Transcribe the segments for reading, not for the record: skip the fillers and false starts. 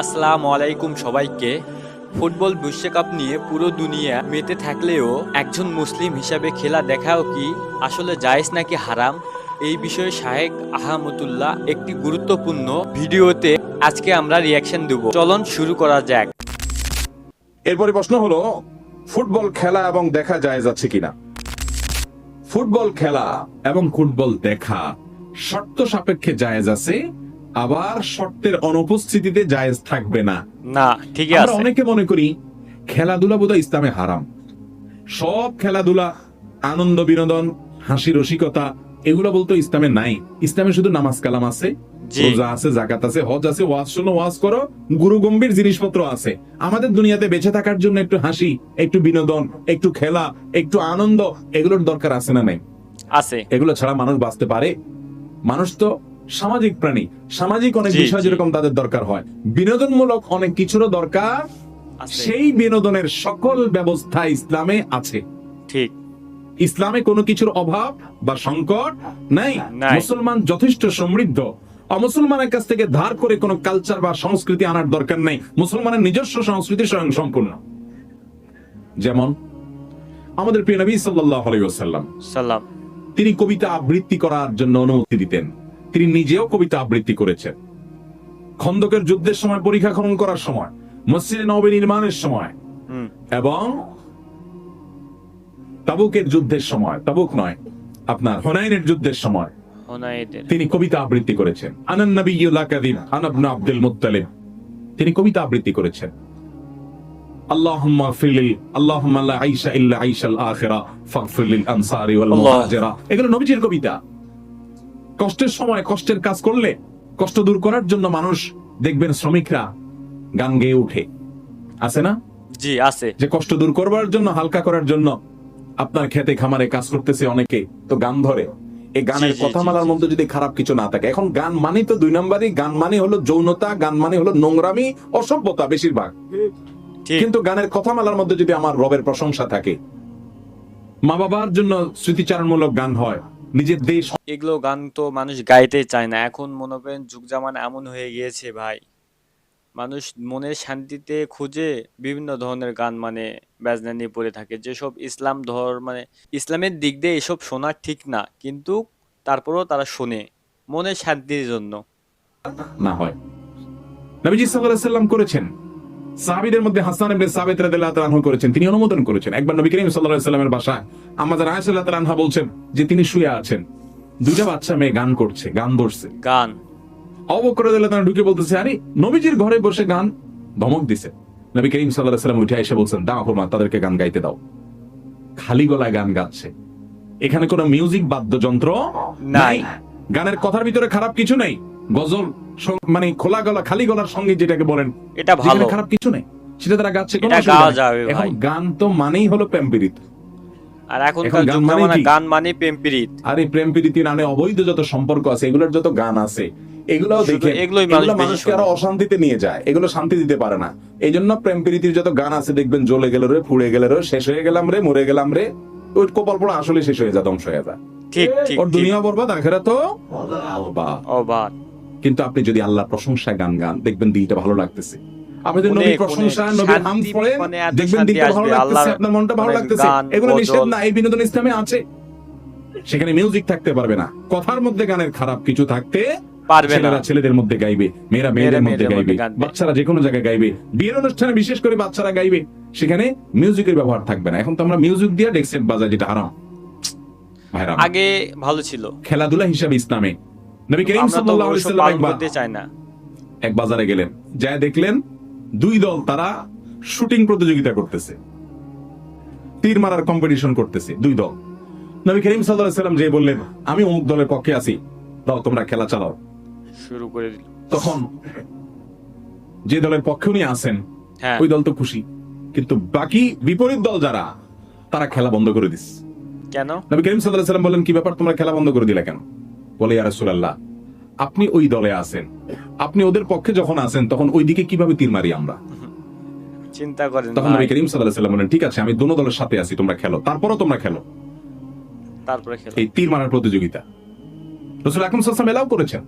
আসসালামু আলাইকুম সবাইকে। ফুটবল বিশ্বকাপ নিয়ে পুরো দুনিয়া মেতে থাকলেও একজন মুসলিম হিসাবে খেলা দেখাও কি আসলে জায়েজ নাকি হারাম, এই বিষয়ে শাহেক আহমদুল্লাহ একটি গুরুত্বপূর্ণ ভিডিওতে আজকে আমরা রিয়াকশন দেব। চলুন শুরু করা যাক। এরপরে প্রশ্ন হলো, ফুটবল খেলা এবং দেখা জায়েজ আছে কিনা? ফুটবল খেলা এবং ফুটবল দেখা শর্ত সাপেক্ষে জায়েজ আছে, আবার শর্তের অনুপস্থিতিতে জায়েজ থাকবে না। না, ঠিকই আমরা আছে। অনেকে মনে করি খেলাধুলা বোধহয় ইসলামে হারাম। সব খেলাধুলা, আনন্দ বিনোদন, হাসি রসিকতা, এগুলো বলতে ইসলামে নাই। ইসলামে শুধু নামাজ কালাম আছে, রোজা আছে, যাকাত আছে, হজ আছে, ওয়াজ শোনো, ওয়াজ করো, গুরু গম্ভীর জিনিসপত্র আছে। আমাদের দুনিয়াতে বেঁচে থাকার জন্য একটু হাসি, একটু বিনোদন, একটু খেলা, একটু আনন্দ, এগুলোর দরকার আছে না নাই? আছে। এগুলো ছাড়া মানুষ বাঁচতে পারে? মানুষ তো সামাজিক প্রাণী, সামাজিক অনেক জি, বিষয় জি। যেরকম তাদের দরকার হয়, বিনোদনমূলক অনেক কিছুরও দরকার। আছে। সেই বিনোদনের সকল ব্যবস্থা ইসলামে আছে। ঠিক। ইসলামে কোনো কিছুর অভাব বা সংকট নাই। নাই। মুসলমান যথেষ্ট সমৃদ্ধ। অমুসলমানের কাছ থেকে ধার করে কোনো কালচার বা সংস্কৃতি আনার দরকার নেই। মুসলমানের নিজস্ব সংস্কৃতি স্বয়ং সম্পূর্ণ। যেমন আমাদের প্রিয় নবী সাল্লাল্লাহু আলাইহি ওয়াসাল্লাম, সালাম। তিনি কবিতা আবৃত্তি করার জন্য অনুমতি দিতেন। তিনি নিজেও কবিতা আবৃত্তি করেছেন। খন্দকের যুদ্ধের সময়, পরীক্ষা খনন করার সময়, মসজিদে নববী নির্মাণের সময়, এবং তাবুকের যুদ্ধের সময়, তাবুক নয়, আপনার হুনাইনের যুদ্ধের সময় তিনি কবিতা আবৃত্তি করেছেন। আনান নাবিয়্যু লা কাযিব আনা ইবনে আব্দুল মুত্তালিব, তিনি কবিতা আবৃত্তি করেছেন। আল্লাহুম্মা ফিরলি আল্লাহুম্মা লা আইশা ইল্লা আইশাল আখিরা ফাগফির লিল আনসারি ওয়াল মুহাজিরা, এগুলো নবীজির কবিতা। কষ্টের সময় কষ্টের কাজ করলে কষ্ট দূর করার জন্য মানুষ দেখবেন শ্রমিকরা গান গেয়ে উঠে, আছে না? জি, আছে। যে কষ্ট দূর করবার জন্য, হালকা করার জন্য আপনার খেতে খামারে কাজ করতেছে অনেকে, তো গান ধরে। এই গানের জি, জি, কথামালার জি, মধ্যে যদি খারাপ কিছু না থাকে, এখন গান মানে তো দুই নম্বরই, গান মানে হলো যৌনতা, গান মানে হলো নোংরামি, অসভ্যতা বেশিরভাগ। ঠিক। কিন্তু গানের কথামালার মধ্যে যদি আমার রবের প্রশংসা থাকে, মা বাবার জন্য স্মৃতিচারণমূলক গান হয়, নিজের দেশ, এগুলো গান তো মানুষ গাইতে চায় না। এখন মনে করেন যুগ জামানা এমন হয়ে গিয়েছে ভাই, মানুষ মনের শান্তিতে খুঁজে বিভিন্ন ধরনের গান মানে বাজনা নিয়ে পড়ে থাকে, যেসব ইসলাম মানে ইসলামের দিক দিয়ে এসব শোনা ঠিক না, কিন্তু তারপরেও তারা শোনে মনের শান্তির জন্য। না হয়। নবীজি সাল্লাল্লাহু আলাইহি ওয়াসাল্লাম করেছেন। সাহাবীদের মধ্যে হাসান ইবনে সাবিত রাদিয়াল্লাহু তাআলা আনহু করেছেন, তিনি অনুমোদন করেছেন। একবার নবী করিম সাল্লাল্লাহু আলাইহি ওয়াসাল্লামের বাসায় আম্মা জান আয়েশা রাদিয়াল্লাহু তাআলা আনহা বলছেন যে তিনি শুয়ে আছেন, দুইটা বাচ্চা মেয়ে গান করছে, গান ধরছে। গান। আবু বকর রাদিয়াল্লাহু তাআলা ঢুকে বলতেছে, আরে নবীজির ঘরে বসে গান, ধমক দিছে। নবী করিম সাল্লাল্লাহু আলাইহি ওয়াসাল্লাম উঠে এসে বলছেন, দাও হুমা, তাদেরকে গান গাইতে দাও। খালি গলায় গান গাচ্ছে, এখানে কোনো মিউজিক বাদ্যযন্ত্র নাই। গানের কথার ভিতরে খারাপ কিছু নেই। গজল মানে খোলা গলা, খালি গলার সঙ্গীত যেটাকে বলেন, এটা ভালো, যেখানে খারাপ কিছু নেই, সেটা তারা গাচ্ছে, কোনো এটা অসুবিধা গাওয়া নেই। যাবে এখন ভাই। গান তো মানেই হলো প্রেম প্রীতি। আর এখনকার এখন গান যুগ মানে জামানা কি? গান মানে প্রেম প্রীত। আর এই প্রেম প্রীতি নামে অবৈধ যত সম্পর্ক আছে, এগুলোর যত গান আছে, এগুলো শুধু দেখে এগুলোই এগুলো মানুষ বেশি মানুষকে শোনে। আরো অশান্তিতে নিয়ে যায়, এগুলো শান্তি দিতে পারে না। এই জন্য প্রেম প্রীতির যত গান আছে দেখবেন, জ্বলে গেল রে, পুড়ে গেল রে, শেষ হয়ে গেলাম রে, মরে গেলাম রে, ওই কপাল পোড়া আসলে শেষ হয়ে যায়, ধ্বংস হয়ে যায়। ঠিক ঠিক ওর ঠিক। দুনিয়া বরবাদ, আখিরাত তো বরবাদ। অবাক। কিন্তু আপনি যদি আল্লাহর প্রশংসায় গান গান, দেখবেন দিলটা ভালো লাগতেছে। আপনি যদি নবীর অনেক, প্রশংসা, অনেক নবীর হামদ শান্তি, পড়েন, মানে এত দেখবেন শান্তি দিলটা ভালো আসবে, লাগতেছে, আল্লাহর আপনার মনটা ভালো অনেক লাগতেছে। গান, এগুলো নিষেধ গজল। না, এই বিনোদন ইসলামে আছে। সেখানে মিউজিক থাকতে পারবে না, কথার মধ্যে গানের খারাপ কিছু থাকতে পারবে না। ছেলেরা ছেলেদের মধ্যে গাইবে, মেয়েরা মেয়েদের মধ্যে গাইবে, গাইবে। বাচ্চারা যে কোনো জায়গায় গাইবে, বিয়ের অনুষ্ঠানে বিশেষ করে বাচ্চারা গাইবে, সেখানে মিউজিকের ব্যবহার থাকবে না। এখন তো আমরা মিউজিক দিয়ে ডেক সেট বাজাই, যেটা হারাম। ভাইরা, আগে ভালো ছিল। খেলাধুলা হিসাবে ইসলামে নবী করিম আমরা তো সাল্লাল্লাহু আলাইহি ওসব ওয়াসাল্লাম পালন একবার করতে চাই না। এক বাজারে গেলেন, যায় দেখলেন দুই দল তারা শুটিং প্রতিযোগিতা করতেছে, তীর মারার কম্পিটিশন করতেছে দুই দল। নবী করিম সাল্লাল্লাহু আলাইহি ওয়াসাল্লাম যে বললেন, আমি অমুক দলের পক্ষে আছি, দাও তোমরা খেলা চালাও। শুরু করে দিল। তখন যে দলের পক্ষে উনি আছেন, হ্যাঁ। ওই দল তো খুশি, কিন্তু বাকি বিপরীত দল যারা, তারা খেলা বন্ধ করে দিস। কেন? নবী করিম সাল্লাল্লাহু আলাইহি ওয়াসাল্লাম বলেন, কি ব্যাপার, তোমরা খেলা বন্ধ করে দিলে কেন? বলে, ইয়া রাসূলুল্লাহ, আপনি ওই দলে আছেন, আপনি ওদের পক্ষে যখন আছেন, তখন ওই দিকে কিভাবে তীর মারি আমরা? চিন্তা করেন তখন ভাই। নবী করিম সাল্লাল্লাহু আলাইহি ওয়াসাল্লাম বলেন, ঠিক আছে, আমি দোনো দলের সাথে আছি, তোমরা খেলো, তারপরও তোমরা খেলো। তারপরে খেলো। এই তীর মারার প্রতিযোগিতা রাসূল আকরাম সাল্লাল্লাহু আলাইহি ওয়াসাল্লাম এলাও করেছেন।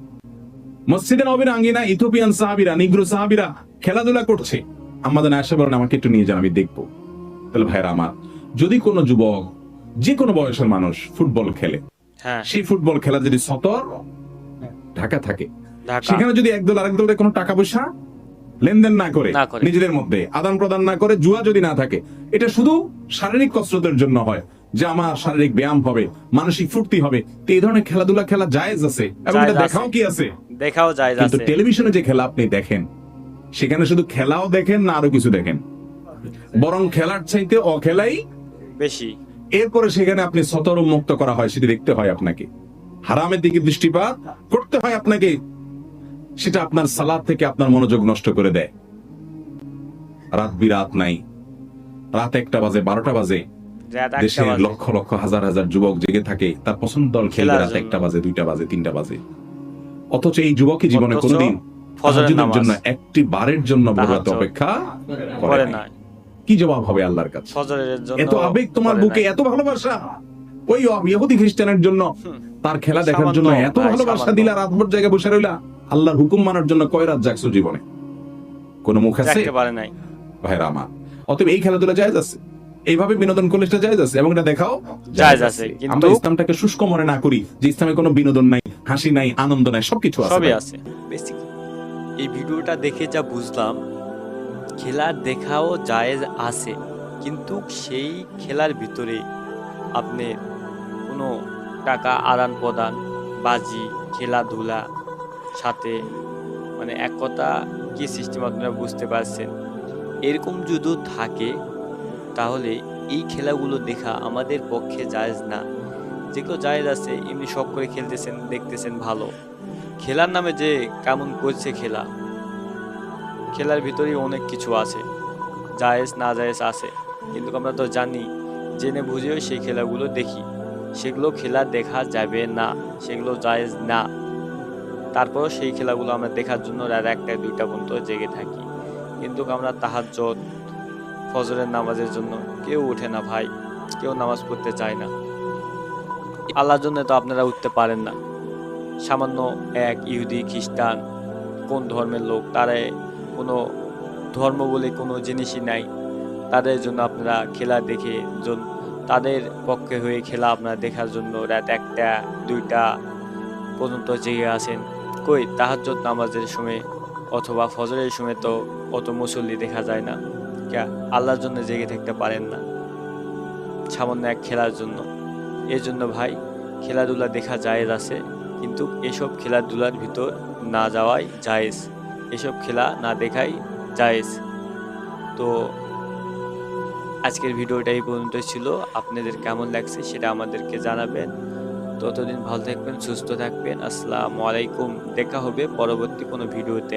মসজিদে নববীর আঙ্গিনা ইথিওপিয়ান সাহাবীরা, নিগ্রো সাহাবীরা খেলাধুলা করছে, আমাদের আয়েশা বলেন আমাকে একটু নিয়ে যান, আমি দেখবো। তাহলে ভাইরা আমার, যদি কোনো যুবক, যে কোনো বয়সের মানুষ ফুটবল খেলে, হ্যাঁ, সেই ফুটবল খেলা যদি সতর ঢাকা থাকে, ঢাকা সেখানে যদি একদল আরেক দলের কোনো টাকা পয়সা লেনদেন না করে, না করে। নিজেদের মধ্যে আদান প্রদান না করে, জুয়া যদি না থাকে, এটা শুধু শারীরিক কসরতের জন্য হয়, যে আমার শারীরিক ব্যায়াম হবে, মানসিক ফুর্তি হবে, তো এই ধরনের খেলাধুলা খেলা জায়েজ আছে এবং এটা জায়েজ দেখাও আছে। কি আছে। দেখাও যায় কিন্তু আছে। টেলিভিশনে যে খেলা আপনি দেখেন, সেখানে শুধু খেলাও দেখেন না, আরো কিছু দেখেন, বরং খেলার চাইতে অখেলাই বেশি। এরপরে সেখানে আপনি সতর মুক্ত করা হয়, সেটি দেখতে হয় আপনাকে, হারামের দিকে দৃষ্টিপাত করতে হয় আপনাকে, সেটা আপনার সালাত থেকে আপনার মনোযোগ নষ্ট করে দেয়। রাত বিরাত নাই, রাত 1টা বাজে, 12টা বাজে, রাত 1টা দেশের বাজে। লক্ষ লক্ষ হাজার হাজার যুবক জেগে থাকে, তার পছন্দ দল খেলবে খেলার রাত জন্য। 1টা বাজে, 2টা বাজে, 3টা বাজে, অথচ এই যুবকই জীবনে অথচ কোনোদিন ফজরের তাহাজ্জুদের নামাজ জন্য একটি বারের জন্য ভোর রাতে তাহাজ্জুদ অপেক্ষা করে করে না। না। কি জবাব হবে আল্লাহর কাছে? ফজরের জন্য এত আবেগ তোমার করে বুকে, নাই। এত ভালোবাসা ওই ইহুদি খ্রিস্টানের জন্য, তার খেলা দেখার জন্য সামান্য এত ভাই, ভালোবাসা সামান্য। দিলা, রাতভর জায়গায় বসে রইলা, আল্লাহর হুকুম মানার জন্য কয় রাত জাগছো জীবনে? কোন মুখ আছে দেখতে পারে নাই। ভাইরা আমার? অতএব এই খেলাধুলা জায়েজ আছে, এইভাবে বিনোদন করলে সেটা জায়েজ আছে এবং এটা দেখাও জায়েজ আছে, কিন্তু আমরা ইসলামটাকে শুষ্ক মনে না করি যে ইসলামে কোনো বিনোদন নাই, হাসি নাই, আনন্দ নাই, সবকিছু আছে সবই ভাই। আছে। বেসিক এই ভিডিওটা দেখে যা বুঝলাম, খেলা দেখাও জায়েজ আছে, কিন্তু সেই খেলার ভিতরে আপনি কোনো টাকা আদান প্রদান, বাজি, খেলাধুলা সাথে, মানে এক কথা কি সিস্টেম আপনারা বুঝতে পারছেন, এরকম যদি থাকে তাহলে এই খেলাগুলো দেখা আমাদের পক্ষে জায়েজ না। যেগুলো জায়েজ আছে এমনি শখ করে খেলতেছেন, দেখতেছেন ভালো, খেলার নামে যে কেমন করছে খেলা, খেলার ভিতরেই অনেক কিছু আছে, জায়েজ না জায়েজ আছে, কিন্তু আমরা তো জানি, জেনে বুঝেও সেই খেলাগুলো দেখি, সেগুলো খেলা দেখা যাবে না, সেগুলো জায়েজ না। তারপরও সেই খেলাগুলো আমরা দেখার জন্য রাত 1টা 2টা পর্যন্ত জেগে থাকি, কিন্তু আমরা তাহাজ্জুদ, ফজরের নামাজের জন্য কেউ ওঠে না ভাই, কেউ নামাজ পড়তে চায় না। আল্লাহর জন্য তো আপনারা উঠতে পারেন না, সামান্য এক ইহুদি খ্রিস্টান কোন ধর্মের লোক, তারা কোনো ধর্ম বলে কোনো জিনিসই নাই, তাদের জন্য আপনারা খেলা দেখে তাদের পক্ষে হয়ে খেলা আপনারা দেখার জন্য রাত 1টা 2টা পর্যন্ত জেগে আছেন। কই তাহাজ্জুদ নামাজের সময় অথবা ফজরের সময় তো অত মুসল্লি দেখা যায় না, আল্লাহর জন্য জেগে থাকতে পারেন না সামান্য এক খেলার জন্য। এর জন্য ভাই খেলাধুলা দেখা জায়েজ আছে, কিন্তু এসব খেলাধুলার ভিতর না যাওয়াই জায়েজ, এসব খেলা না দেখাই জায়েজ। তো আজকের ভিডিওটা এই পর্যন্ত ছিল, আপনাদের কেমন লাগছে সেটা আমাদেরকে জানাবেন। ততদিন ভালো থাকবেন, সুস্থ থাকবেন। আসসালামু আলাইকুম। দেখা হবে পরবর্তী কোনো ভিডিওতে।